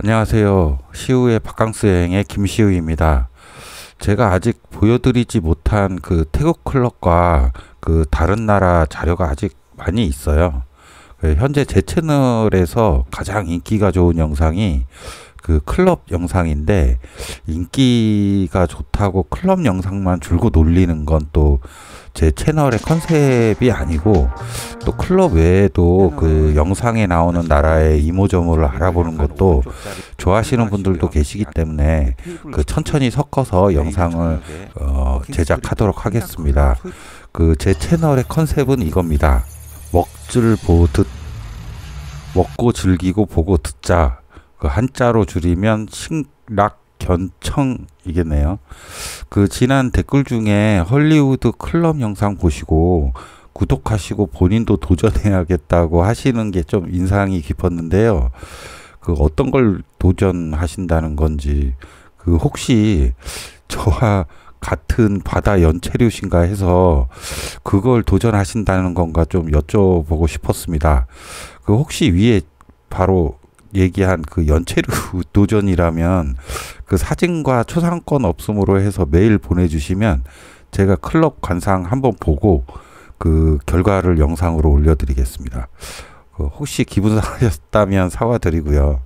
안녕하세요. 시우의 바캉스 여행의 김시우입니다. 제가 아직 보여드리지 못한 그 태국 클럽과 그 다른 나라 자료가 아직 많이 있어요. 현재 제 채널에서 가장 인기가 좋은 영상이 그 클럽 영상인데, 인기가 좋다고 클럽 영상만 줄곧 올리는 건 또 제 채널의 컨셉이 아니고, 또 클럽 외에도 그 영상에 나오는 나라의 이모저모를 알아보는 것도 좋아하시는 분들도 계시기 때문에 그 천천히 섞어서 영상을 제작하도록 하겠습니다. 그 제 채널의 컨셉은 이겁니다. 먹줄 보듯, 먹고 즐기고 보고 듣자. 그 한자로 줄이면 식락견청이겠네요. 그 지난 댓글 중에 헐리우드 클럽 영상 보시고 구독하시고 본인도 도전해야겠다고 하시는 게 좀 인상이 깊었는데요. 그 어떤 걸 도전하신다는 건지, 그 혹시 저와 같은 바다 연체류신가 해서 그걸 도전하신다는 건가 좀 여쭤보고 싶었습니다. 그 혹시 위에 바로 얘기한 그 연체류 도전이라면 그 사진과 초상권 없음으로 해서 메일 보내주시면 제가 클럽 관상 한번 보고 그 결과를 영상으로 올려드리겠습니다. 혹시 기분 상하셨다면 사과드리고요.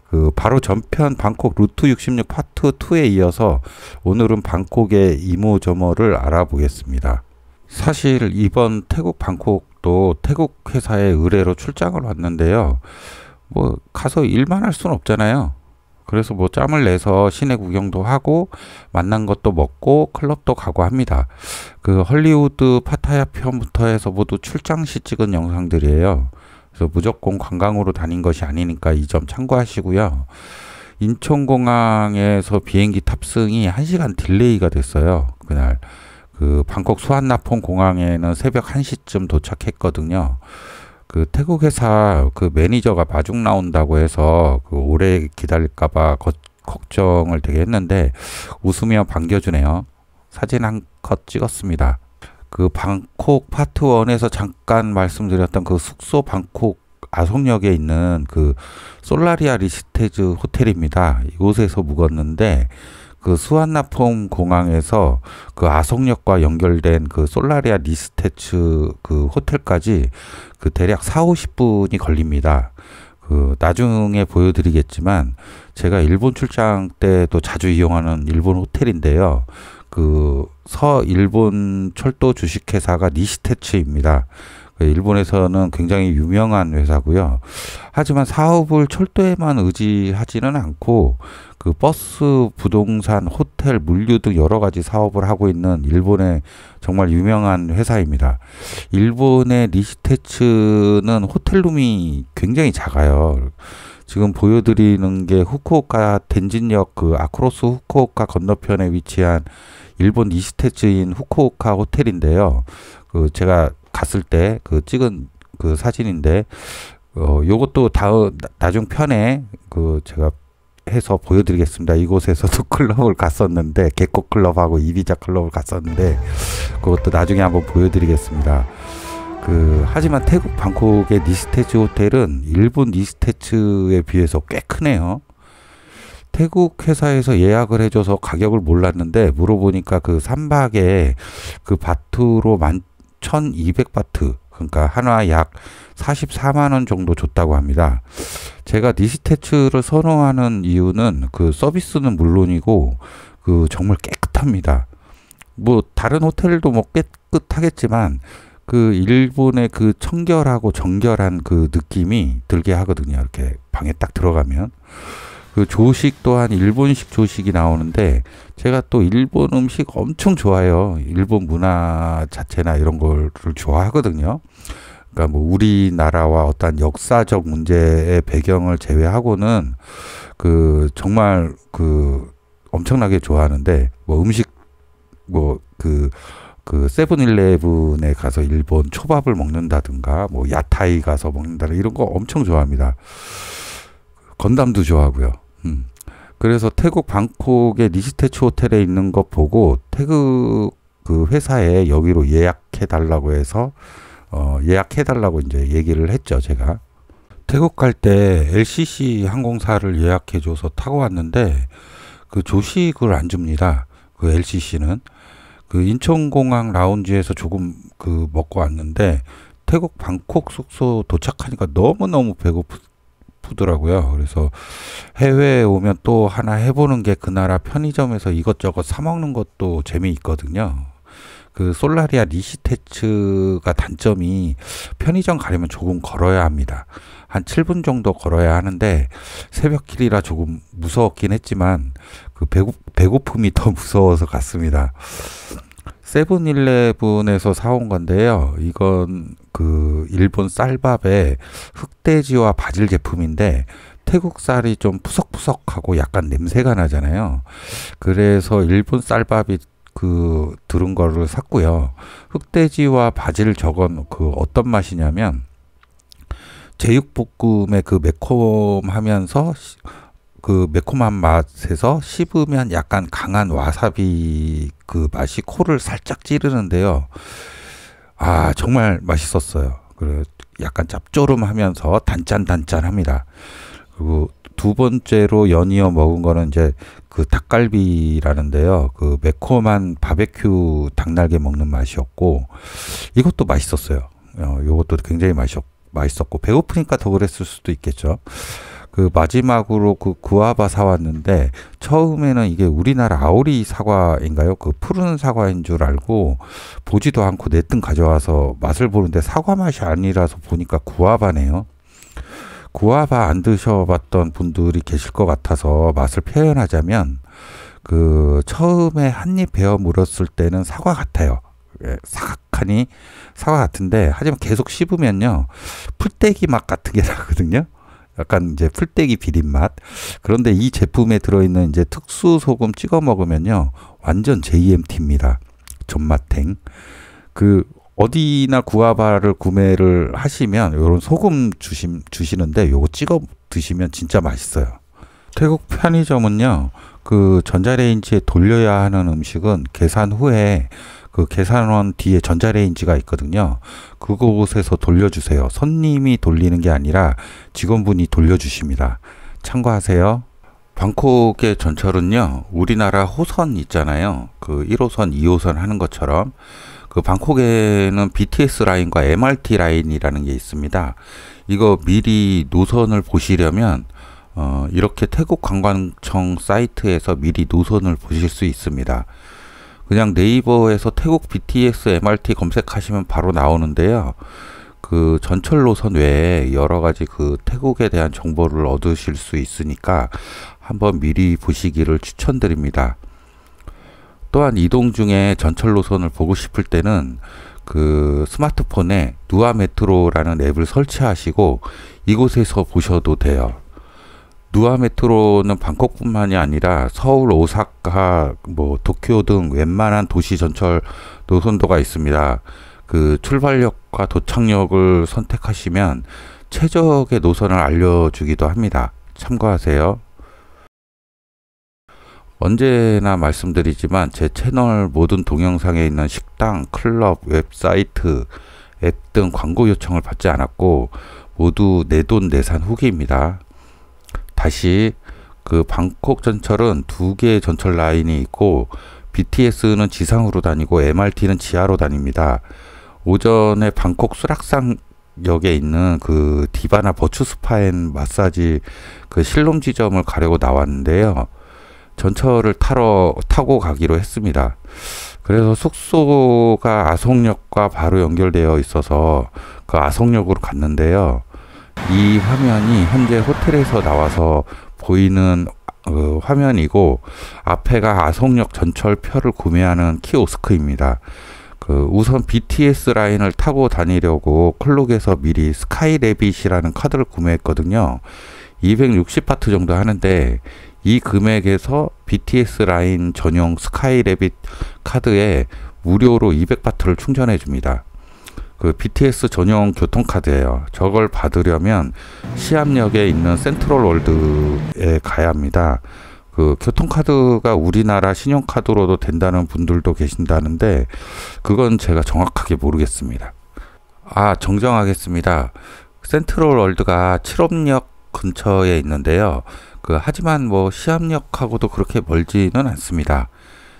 그 바로 전편 방콕 루트 66 파트 2에 이어서 오늘은 방콕의 이모저모를 알아보겠습니다. 사실 이번 태국 방콕도 태국 회사의 의뢰로 출장을 왔는데요. 뭐 가서 일만 할 수는 없잖아요. 그래서 뭐 짬을 내서 시내 구경도 하고 만난 것도 먹고 클럽도 가고 합니다. 그 헐리우드 파타야 편부터 해서 모두 출장 시 찍은 영상들이에요. 그래서 무조건 관광으로 다닌 것이 아니니까 이 점 참고하시고요. 인천공항에서 비행기 탑승이 1시간 딜레이가 됐어요. 그날 그 방콕 수완나폰 공항에는 새벽 1시쯤 도착했거든요. 그 태국 회사 그 매니저가 마중 나온다고 해서 그 오래 기다릴까봐 걱정을 되게 했는데 웃으며 반겨주네요. 사진 한 컷 찍었습니다. 그 방콕 파트 1에서 잠깐 말씀드렸던 그 숙소 방콕 아송역에 있는 그 솔라리아 리스테즈 호텔입니다. 이곳에서 묵었는데 그 수완나폼 공항에서 그 아송역과 연결된 그 솔라리아 리스테츠 그 호텔까지 그 대략 4-50분이 걸립니다. 그 나중에 보여드리겠지만 제가 일본 출장 때도 자주 이용하는 일본 호텔인데요. 그 서일본 철도 주식회사가 니시테츠입니다. 일본에서는 굉장히 유명한 회사고요. 하지만 사업을 철도에만 의지하지는 않고 그 버스, 부동산, 호텔, 물류 등 여러 가지 사업을 하고 있는 일본의 정말 유명한 회사입니다. 일본의 니시테츠는 호텔룸이 굉장히 작아요. 지금 보여드리는 게 후쿠오카 텐진역 그 아크로스 후쿠오카 건너편에 위치한 일본 니시테츠인 후쿠오카 호텔인데요. 그 제가 갔을 때 그 찍은 그 사진인데, 요것도 나중 편에 그 제가 해서 보여드리겠습니다. 이곳에서도 클럽을 갔었는데, 개코 클럽하고 이비자 클럽을 갔었는데, 그것도 나중에 한번 보여드리겠습니다. 하지만 태국 방콕의 니시테츠 호텔은 일본 니시테츠에 비해서 꽤 크네요. 태국 회사에서 예약을 해줘서 가격을 몰랐는데, 물어보니까 그 3박에 그 바트로 1200바트, 그러니까 하나 약 44만 원 정도 줬다고 합니다. 제가 니시테츠를 선호하는 이유는 그 서비스는 물론이고 그 정말 깨끗합니다. 뭐 다른 호텔도 뭐 깨끗하겠지만 그 일본의 그 청결하고 정결한 그 느낌이 들게 하거든요. 이렇게 방에 딱 들어가면. 그 조식 또한 일본식 조식이 나오는데, 제가 또 일본 음식 엄청 좋아해요. 일본 문화 자체나 이런 거를 좋아하거든요. 그러니까 뭐 우리나라와 어떤 역사적 문제의 배경을 제외하고는 그 정말 그 엄청나게 좋아하는데, 뭐 음식 뭐 그 세븐일레븐에 가서 일본 초밥을 먹는다든가 뭐 야타이 가서 먹는다든가 이런 거 엄청 좋아합니다. 건담도 좋아하고요. 그래서 태국 방콕의 니시테츠 호텔에 있는 거 보고 태국 그 회사에 여기로 예약해 달라고 해서 예약해 달라고 이제 얘기를 했죠, 제가. 태국 갈 때 LCC 항공사를 예약해줘서 타고 왔는데 그 조식을 안 줍니다. 그 LCC는 그 인천공항 라운지에서 조금 그 먹고 왔는데 태국 방콕 숙소 도착하니까 너무너무 배고프더라고요. 그래서 해외에 오면 또 하나 해보는 게 그 나라 편의점에서 이것저것 사 먹는 것도 재미있거든요. 그 솔라리아 리시테츠가 단점이 편의점 가려면 조금 걸어야 합니다. 한 7분 정도 걸어야 하는데 새벽길이라 조금 무서웠긴 했지만 그 배고픔이 더 무서워서 갔습니다. 세븐일레븐에서 사온 건데요. 이건 그 일본 쌀밥에 흑돼지와 바질 제품인데 태국 쌀이 좀 푸석푸석하고 약간 냄새가 나잖아요. 그래서 일본 쌀밥이 그 들은 거를 샀고요. 흑돼지와 바질 저건 그 어떤 맛이냐면 제육볶음의 그 매콤하면서 그 매콤한 맛에서 씹으면 약간 강한 와사비 그 맛이 코를 살짝 찌르는데요. 아, 정말 맛있었어요. 그리고 약간 짭조름하면서 단짠단짠합니다. 그리고 두 번째로 연이어 먹은 거는 이제 그 닭갈비라는데요. 그 매콤한 바베큐 닭날개 먹는 맛이었고 이것도 맛있었어요. 요것도 굉장히 맛있었고 배고프니까 더 그랬을 수도 있겠죠. 그 마지막으로 그 구아바 사왔는데 처음에는 이게 우리나라 아오리 사과인가요? 그 푸른 사과인 줄 알고 보지도 않고 냈든 가져와서 맛을 보는데 사과 맛이 아니라서 보니까 구아바네요. 구아바 안 드셔봤던 분들이 계실 것 같아서 맛을 표현하자면 그 처음에 한 입 베어 물었을 때는 사과 같아요. 사각하니 사과 같은데 하지만 계속 씹으면요 풀떼기 맛 같은 게 나거든요. 약간 이제 풀떼기 비린 맛. 그런데 이 제품에 들어있는 이제 특수 소금 찍어 먹으면요 완전 JMT입니다. 존맛탱. 그 어디나 구아바를 구매를 하시면 이런 소금 주시는데 요거 찍어 드시면 진짜 맛있어요. 태국 편의점은요 그 전자레인지에 돌려야 하는 음식은 계산 후에 그 계산원 뒤에 전자레인지가 있거든요. 그곳에서 돌려주세요. 손님이 돌리는 게 아니라 직원분이 돌려주십니다. 참고하세요. 방콕의 전철은요 우리나라 호선 있잖아요. 그 1호선, 2호선 하는 것처럼 그 방콕에는 BTS 라인과 MRT 라인이라는 게 있습니다. 이거 미리 노선을 보시려면 이렇게 태국 관광청 사이트에서 미리 노선을 보실 수 있습니다. 그냥 네이버에서 태국 BTS MRT 검색하시면 바로 나오는데요. 그 전철 노선 외에 여러 가지 그 태국에 대한 정보를 얻으실 수 있으니까 한번 미리 보시기를 추천드립니다. 또한 이동 중에 전철 노선을 보고 싶을 때는 그 스마트폰에 누아 메트로라는 앱을 설치하시고 이곳에서 보셔도 돼요. 누아 메트로는 방콕뿐만이 아니라 서울, 오사카, 뭐 도쿄 등 웬만한 도시 전철 노선도가 있습니다. 그 출발역과 도착역을 선택하시면 최적의 노선을 알려주기도 합니다. 참고하세요. 언제나 말씀드리지만 제 채널 모든 동영상에 있는 식당, 클럽, 웹사이트, 앱 등 광고 요청을 받지 않았고 모두 내돈내산 후기입니다. 다시 그 방콕 전철은 두 개의 전철 라인이 있고 BTS는 지상으로 다니고 MRT는 지하로 다닙니다. 오전에 방콕 수락산역에 있는 그 디바나 버추 스파앤 마사지 그 실롬 지점을 가려고 나왔는데요. 전철을 타고 가기로 했습니다. 그래서 숙소가 아송역과 바로 연결되어 있어서 그 아송역으로 갔는데요. 이 화면이 현재 호텔에서 나와서 보이는 화면이고 앞에가 아송역 전철표를 구매하는 키오스크입니다. 그 우선 BTS 라인을 타고 다니려고 클룩에서 미리 스카이래빗이라는 카드를 구매했거든요. 260바트 정도 하는데 이 금액에서 BTS 라인 전용 스카이래빗 카드에 무료로 200바트를 충전해 줍니다. 그 BTS 전용 교통카드예요. 저걸 받으려면 시암역에 있는 센트럴 월드에 가야 합니다. 그 교통카드가 우리나라 신용카드로도 된다는 분들도 계신다는데 그건 제가 정확하게 모르겠습니다. 정정하겠습니다. 센트럴 월드가 칠업역 근처에 있는데요. 하지만 뭐 시암역하고도 그렇게 멀지는 않습니다.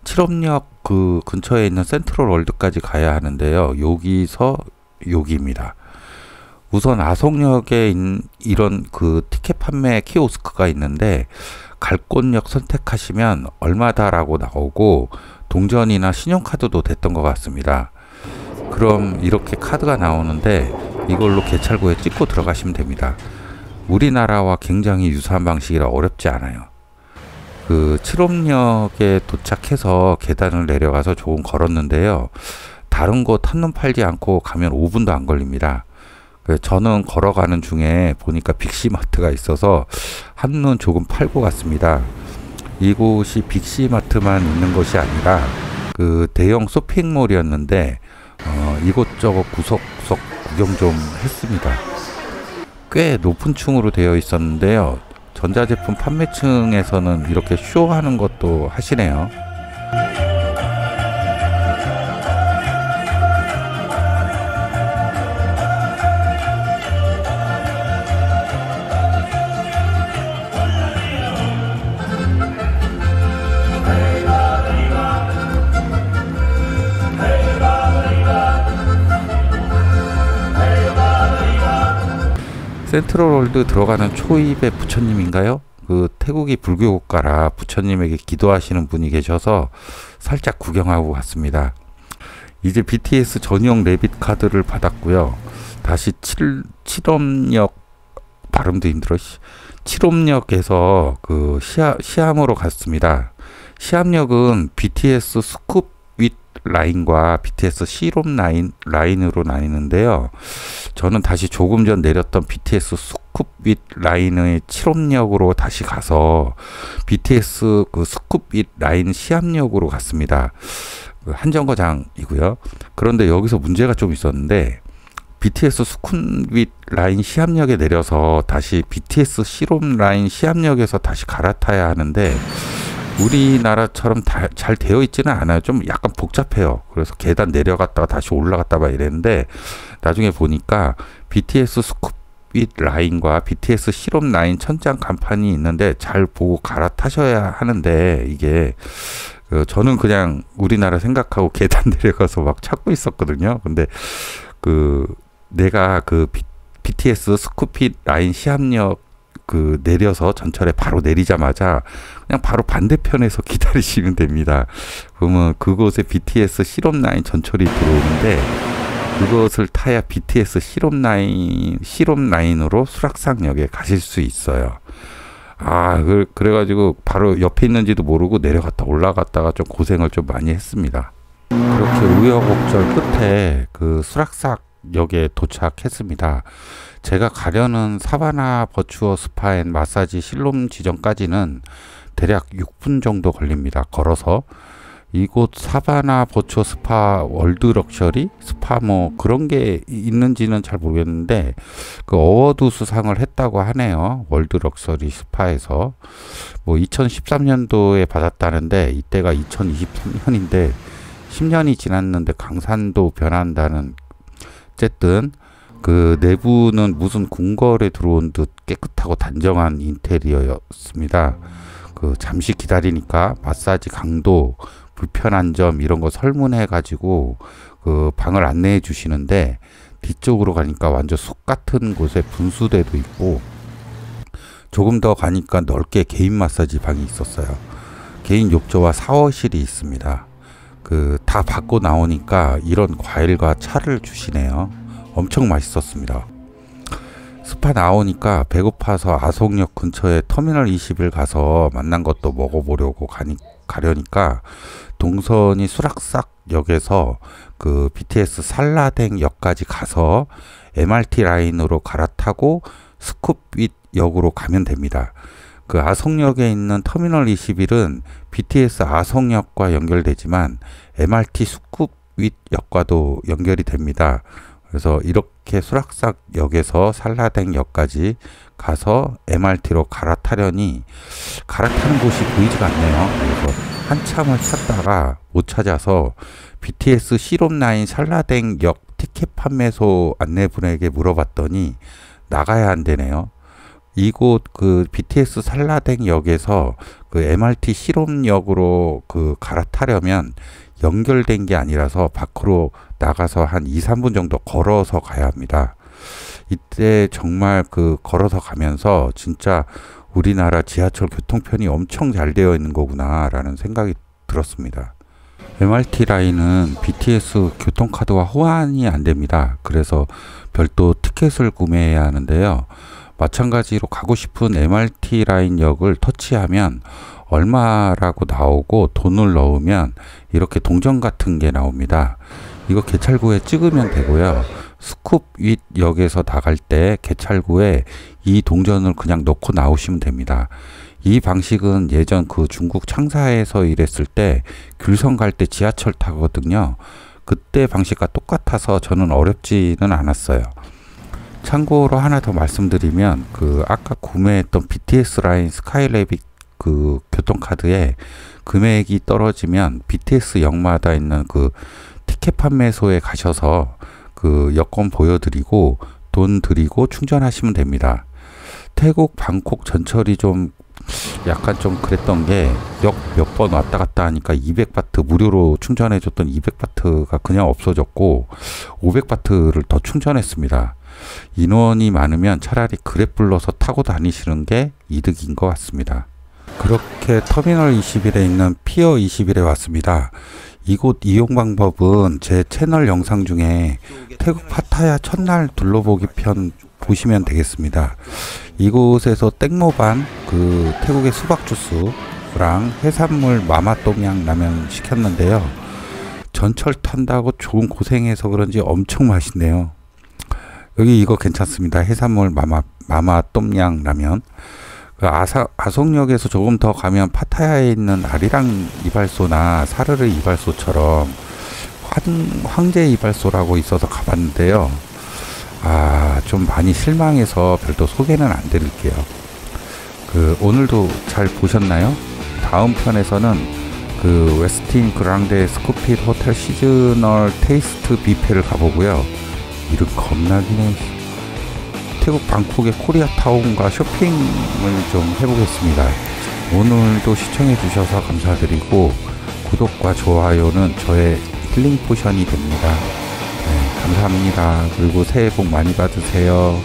칠업역 그 근처에 있는 센트럴 월드까지 가야 하는데요. 여기서 여기입니다. 우선 아송역에 이런 티켓 판매 키오스크가 있는데 갈곳역 선택하시면 얼마다라고 나오고 동전이나 신용카드도 됐던 것 같습니다. 그럼 이렇게 카드가 나오는데 이걸로 개찰구에 찍고 들어가시면 됩니다. 우리나라와 굉장히 유사한 방식이라 어렵지 않아요. 칠업역에 도착해서 계단을 내려가서 조금 걸었는데요. 다른 곳 한눈 팔지 않고 가면 5분도 안 걸립니다. 저는 걸어가는 중에 보니까 빅시마트가 있어서 한눈 조금 팔고 갔습니다. 이곳이 빅시마트만 있는 것이 아니라 대형 쇼핑몰이었는데 이곳저곳 구석구석 구경 좀 했습니다. 꽤 높은 층으로 되어 있었는데요. 전자제품 판매층에서는 이렇게 쇼하는 것도 하시네요. 센트럴월드 들어가는 초입의 부처님인가요? 태국이 불교 국가라 부처님에게 기도하시는 분이 계셔서 살짝 구경하고 갔습니다. 이제 BTS 전용 데빗 카드를 받았고요. 다시 칠업역 발음도 힘들어. 칠업역에서 시암으로 갔습니다. 시암역은 BTS 스쿱 윗 라인과 BTS 시롭 라인으로 나뉘는데요. 저는 다시 조금 전 내렸던 BTS 스쿱 윗 라인의 칠업역으로 다시 가서 BTS 스쿱 윗 라인 시암역으로 갔습니다. 한정거장이고요. 그런데 여기서 문제가 좀 있었는데 BTS 스쿱 윗 라인 시암역에 내려서 다시 BTS 시롭 라인 시암역에서 다시 갈아타야 하는데 우리나라처럼 잘 되어 있지는 않아요. 좀 약간 복잡해요. 그래서 계단 내려갔다가 다시 올라갔다 막 이랬는데 나중에 보니까 BTS 스쿱 윗 라인과 BTS 시롭 라인 천장 간판이 있는데 잘 보고 갈아타셔야 하는데 이게 저는 그냥 우리나라 생각하고 계단 내려가서 막 찾고 있었거든요. 근데 내가 BTS 스쿱 윗 라인 시암역 내려서 전철에 바로 내리자마자 그냥 바로 반대편에서 기다리시면 됩니다. 그러면 그곳에 BTS 시롭 라인 전철이 들어오는데 그것을 타야 BTS 시롭 라인으로 수락산역에 가실 수 있어요. 그래가지고 바로 옆에 있는지도 모르고 내려갔다 올라갔다가 좀 고생을 좀 많이 했습니다. 그렇게 우여곡절 끝에 수락산역에 도착했습니다. 제가 가려는 사바나 버추어 스파 앤 마사지 실롬 지점까지는 대략 6분 정도 걸립니다. 걸어서. 이곳 사바나 버추어 스파 월드 럭셔리 스파 뭐 그런 게 있는지는 잘 모르겠는데 어워드 수상을 했다고 하네요. 월드 럭셔리 스파에서. 뭐 2013년도에 받았다는데 이때가 2023년인데 10년이 지났는데 강산도 변한다는. 어쨌든 내부는 무슨 궁궐에 들어온 듯 깨끗하고 단정한 인테리어였습니다. 잠시 기다리니까 마사지 강도, 불편한 점 이런 거 설문해 가지고 방을 안내해 주시는데 뒤쪽으로 가니까 완전 숲 같은 곳에 분수대도 있고 조금 더 가니까 넓게 개인 마사지 방이 있었어요. 개인 욕조와 샤워실이 있습니다. 다 받고 나오니까 이런 과일과 차를 주시네요. 엄청 맛있었습니다. 스파 나오니까 배고파서 아송역 근처에 터미널 20을 가서 만난 것도 먹어보려고 가려니까 동선이 수락산역에서 BTS 살라댕 역까지 가서 MRT 라인으로 갈아타고 스쿱 윗 역으로 가면 됩니다. 아송역에 있는 터미널 21은 BTS 아송역과 연결되지만 MRT 스쿱 윗 역과도 연결이 됩니다. 그래서 이렇게 수락산역에서 살라댕 역까지 가서 MRT로 갈아타려니 갈아타는 곳이 보이지가 않네요. 그래서 한참을 찾다가 못 찾아서 BTS 시롭 라인 살라댕 역 티켓 판매소 안내분에게 물어봤더니 나가야 한대네요. 이곳 그 BTS 살라댕 역에서 그 MRT 실험역으로 그 갈아타려면 연결된 게 아니라서 밖으로 나가서 한 2, 3분 정도 걸어서 가야 합니다. 이때 정말 그 걸어서 가면서 진짜 우리나라 지하철 교통편이 엄청 잘 되어 있는 거구나라는 생각이 들었습니다. MRT 라인은 BTS 교통카드와 호환이 안 됩니다. 그래서 별도 티켓을 구매해야 하는데요. 마찬가지로 가고 싶은 MRT 라인 역을 터치하면 얼마라고 나오고 돈을 넣으면 이렇게 동전 같은 게 나옵니다. 이거 개찰구에 찍으면 되고요. 스쿱윗 역에서 나갈 때 개찰구에 이 동전을 그냥 넣고 나오시면 됩니다. 이 방식은 예전 그 중국 창사에서 일했을 때 귤성 갈 때 지하철 타거든요. 그때 방식과 똑같아서 저는 어렵지는 않았어요. 참고로 하나 더 말씀드리면 그 아까 구매했던 BTS 라인 스카이래빅 그 교통카드에 금액이 떨어지면 BTS 역마다 있는 그 티켓 판매소에 가셔서 그 여권 보여드리고 돈 드리고 충전하시면 됩니다. 태국 방콕 전철이 좀 약간 좀 그랬던 게 역 몇 번 왔다 갔다 하니까 200바트 무료로 충전해줬던 200바트가 그냥 없어졌고 500바트를 더 충전했습니다. 인원이 많으면 차라리 그랩 불러서 타고 다니시는 게 이득인 것 같습니다. 그렇게 터미널 21에 있는 피어 21에 왔습니다. 이곳 이용 방법은 제 채널 영상 중에 태국 파타야 첫날 둘러보기 편 보시면 되겠습니다. 이곳에서 땡모반 그 태국의 수박 주스랑 해산물 마마똠양 라면 시켰는데요. 전철 탄다고 조금 고생해서 그런지 엄청 맛있네요. 여기 이거 괜찮습니다. 해산물 마마똠양 라면. 그 아송역에서 조금 더 가면 파타야에 있는 아리랑 이발소나 사르르 이발소처럼 황제 이발소라고 있어서 가봤는데요. 좀 많이 실망해서 별도 소개는 안 드릴게요. 오늘도 잘 보셨나요? 다음 편에서는 그 웨스틴 그랑데 스코핏 호텔 시즈널 테이스트 뷔페를 가보고요. 이름 겁나기네. 태국 방콕의 코리아타운과 쇼핑을 좀 해보겠습니다. 오늘도 시청해 주셔서 감사드리고 구독과 좋아요는 저의 힐링 포션이 됩니다. 네, 감사합니다. 그리고 새해 복 많이 받으세요.